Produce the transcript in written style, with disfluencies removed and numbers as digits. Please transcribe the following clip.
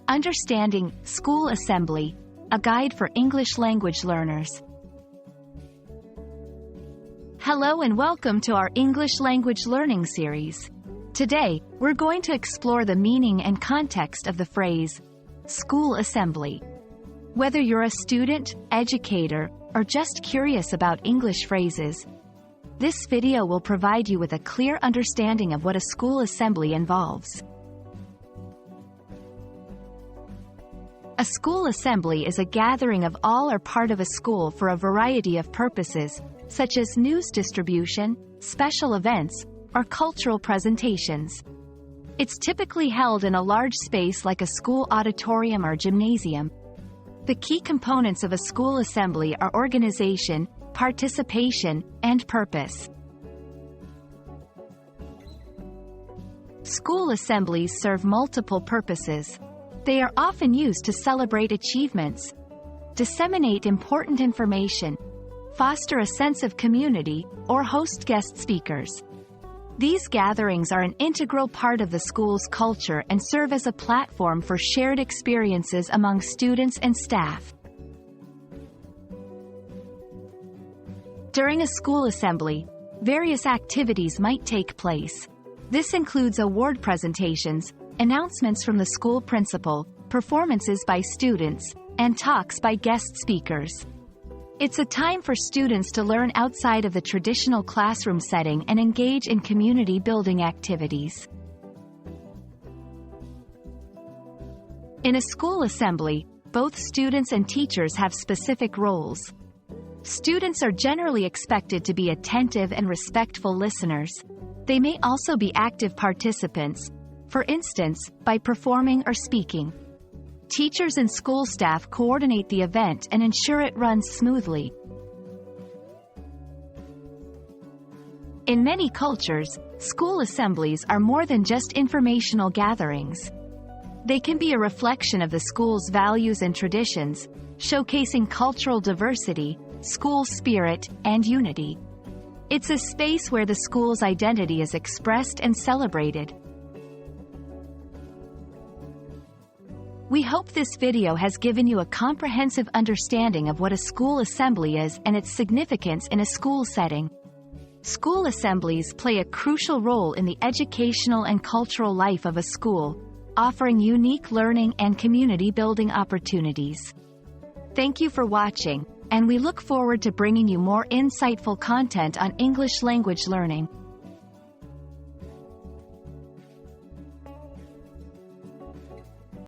Understanding School Assembly, a guide for English language learners. Hello and welcome to our English language learning series. Today, we're going to explore the meaning and context of the phrase, school assembly. Whether you're a student, educator, or just curious about English phrases, this video will provide you with a clear understanding of what a school assembly involves. A school assembly is a gathering of all or part of a school for a variety of purposes, such as news distribution, special events, or cultural presentations. It's typically held in a large space like a school auditorium or gymnasium. The key components of a school assembly are organization, participation, and purpose. School assemblies serve multiple purposes. They are often used to celebrate achievements, disseminate important information, foster a sense of community, or host guest speakers. These gatherings are an integral part of the school's culture and serve as a platform for shared experiences among students and staff. During a school assembly, various activities might take place. This includes award presentations, announcements from the school principal, performances by students, and talks by guest speakers. It's a time for students to learn outside of the traditional classroom setting and engage in community-building activities. In a school assembly, both students and teachers have specific roles. Students are generally expected to be attentive and respectful listeners. They may also be active participants, for instance, by performing or speaking. Teachers and school staff coordinate the event and ensure it runs smoothly. In many cultures, school assemblies are more than just informational gatherings. They can be a reflection of the school's values and traditions, showcasing cultural diversity, school spirit, and unity. It's a space where the school's identity is expressed and celebrated. We hope this video has given you a comprehensive understanding of what a school assembly is and its significance in a school setting. School assemblies play a crucial role in the educational and cultural life of a school, offering unique learning and community-building opportunities. Thank you for watching, and we look forward to bringing you more insightful content on English language learning.